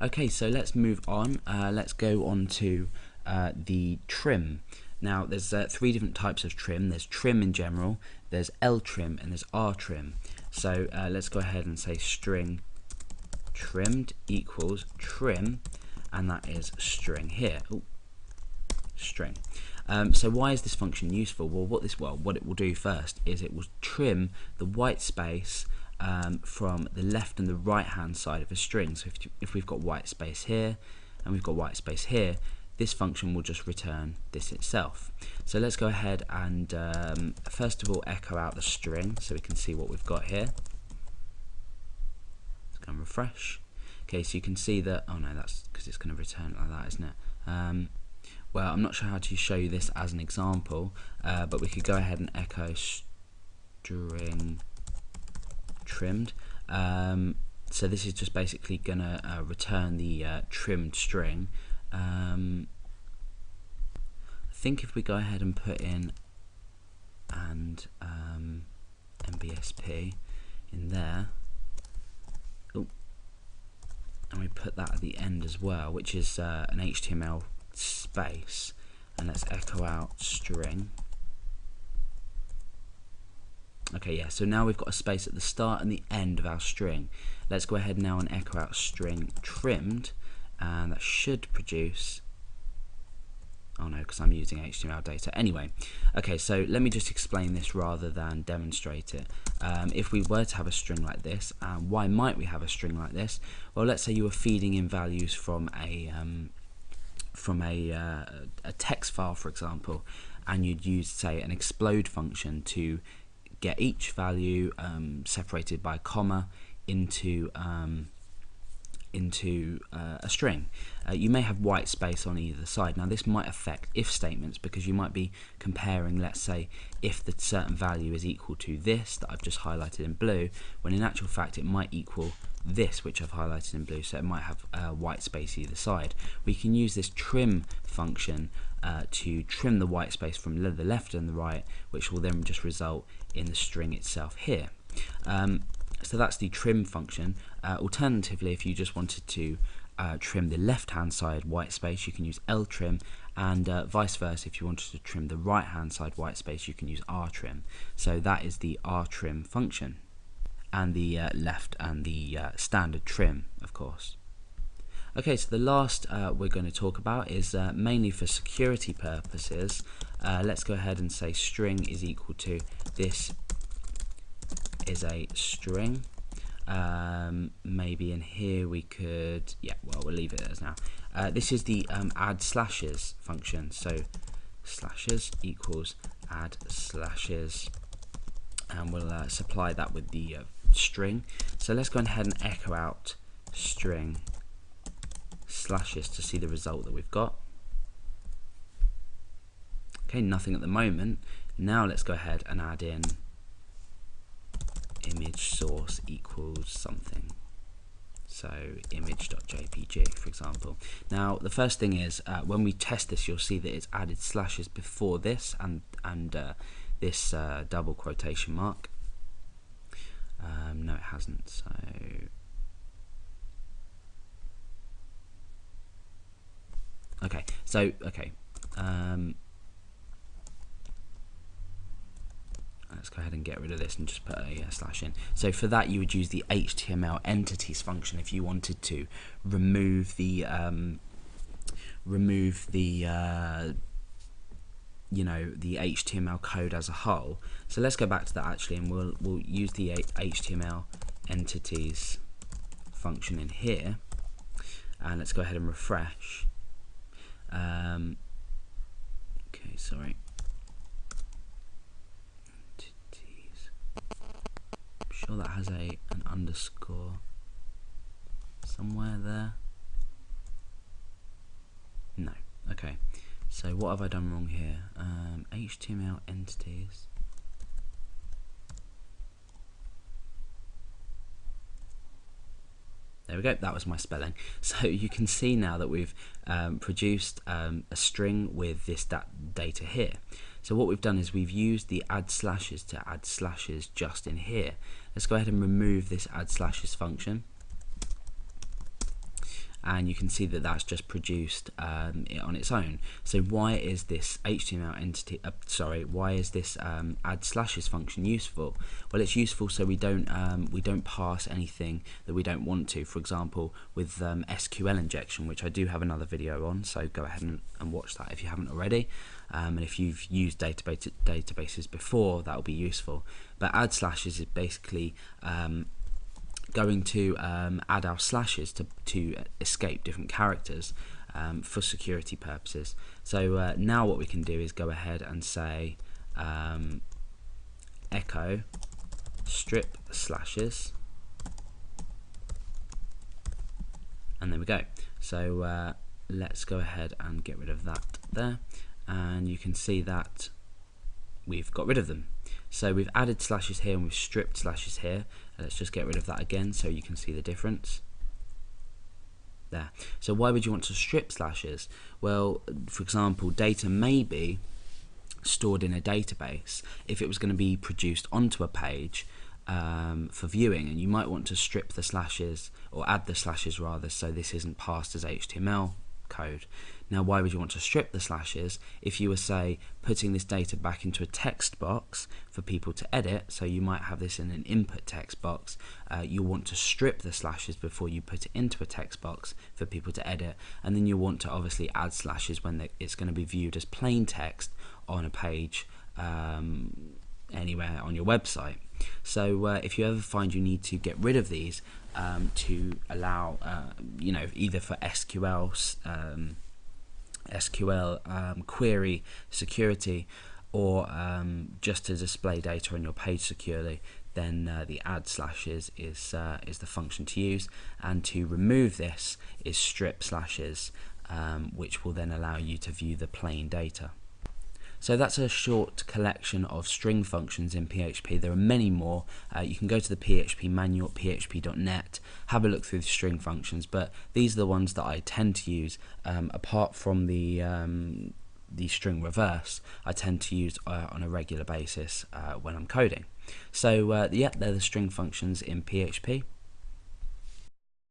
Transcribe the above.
Okay, so let's move on. Let's go on to the trim. Now, there's 3 different types of trim. There's trim in general, there's L trim, and there's R trim. So let's go ahead and say string trimmed equals trim, and that is string here. Ooh, string. So why is this function useful? Well, what it will do first is it will trim the white space from the left and the right hand side of a string. So if we've got white space here and we've got white space here, this function will just return this itself. So let's go ahead and first of all echo out the string so we can see what we've got here. Let's go and refresh. Okay, so you can see that, oh no, that's because it's going to return like that, isn't it? Well, I'm not sure how to show you this as an example, but we could go ahead and echo string trimmed. So this is just basically going to return the trimmed string. I think if we go ahead and put in and MBSP in there, and we put that at the end as well, which is an HTML space, and let's echo out string. Okay, yeah, so now we've got a space at the start and the end of our string. Let's go ahead now and echo out string trimmed, and that should produce, oh no, because I'm using HTML data. Anyway, okay, so let me just explain this rather than demonstrate it. If we were to have a string like this, why might we have a string like this? Well, let's say you were feeding in values from a text file, for example, and you'd use, say, an explode function to get each value separated by a comma into a string. You may have white space on either side. Now this might affect if statements, because you might be comparing, let's say, if the certain value is equal to this that I've just highlighted in blue, when in actual fact it might equal this which I've highlighted in blue, so it might have white space either side. We can use this trim function to trim the white space from the left and the right, which will then just result in the string itself here. So that's the trim function. Alternatively, if you just wanted to trim the left hand side white space, you can use L trim, and vice versa, if you wanted to trim the right hand side white space, you can use R trim. So that is the R trim function, and the left and the standard trim, of course. Okay, so the last we're going to talk about is mainly for security purposes. Let's go ahead and say string is equal to this is a string. Maybe in here we could, yeah, well, we'll leave it as now. This is the add slashes function. So slashes equals add slashes, and we'll supply that with the string. So let's go ahead and echo out string slashes to see the result that we've got. Okay, nothing at the moment. Now let's go ahead and add in image source equals something, so image.jpg, for example. Now the first thing is when we test this, you'll see that it's added slashes before this and this double quotation mark. No, it hasn't. So okay, so okay. Let's go ahead and get rid of this and just put a slash in. So for that, you would use the HTML entities function if you wanted to remove the you know, the HTML code as a whole. So let's go back to that actually, and we'll use the HTML entities function in here, and let's go ahead and refresh. Okay, sorry. Sure that has an underscore somewhere there. No. Okay, so what have I done wrong here? HTML entities. There we go, that was my spelling. So you can see now that we've produced a string with this data here. So what we've done is we've used the add slashes to add slashes just in here. Let's go ahead and remove this add slashes function. and you can see that that's just produced it on its own. So why is this HTML entity, why is this add slashes function useful? Well, it's useful so we don't pass anything that we don't want to. For example, with SQL injection, which I do have another video on, so go ahead and watch that if you haven't already. And if you've used databases before, that will be useful. But add slashes is basically going to add our slashes to escape different characters for security purposes. So now what we can do is go ahead and say echo strip slashes, and there we go. So let's go ahead and get rid of that there, and you can see that we've got rid of them. So we've added slashes here and we've stripped slashes here. Let's just get rid of that again so you can see the difference there. So why would you want to strip slashes? Well, for example, data may be stored in a database if it was going to be produced onto a page for viewing, and you might want to strip the slashes, or add the slashes rather, so this isn't passed as HTML code. Now, why would you want to strip the slashes? If you were, say, putting this data back into a text box for people to edit, so you might have this in an input text box, you want to strip the slashes before you put it into a text box for people to edit, and then you want to obviously add slashes when it's going to be viewed as plain text on a page anywhere on your website. So if you ever find you need to get rid of these to allow, either for SQL query security, or just to display data on your page securely, then the add slashes is the function to use, and to remove this is strip slashes, which will then allow you to view the plain data. So that's a short collection of string functions in PHP. There are many more. You can go to the PHP manual at php.net, have a look through the string functions, but these are the ones that I tend to use, apart from the string reverse. I tend to use on a regular basis when I'm coding. So yeah, they're the string functions in PHP.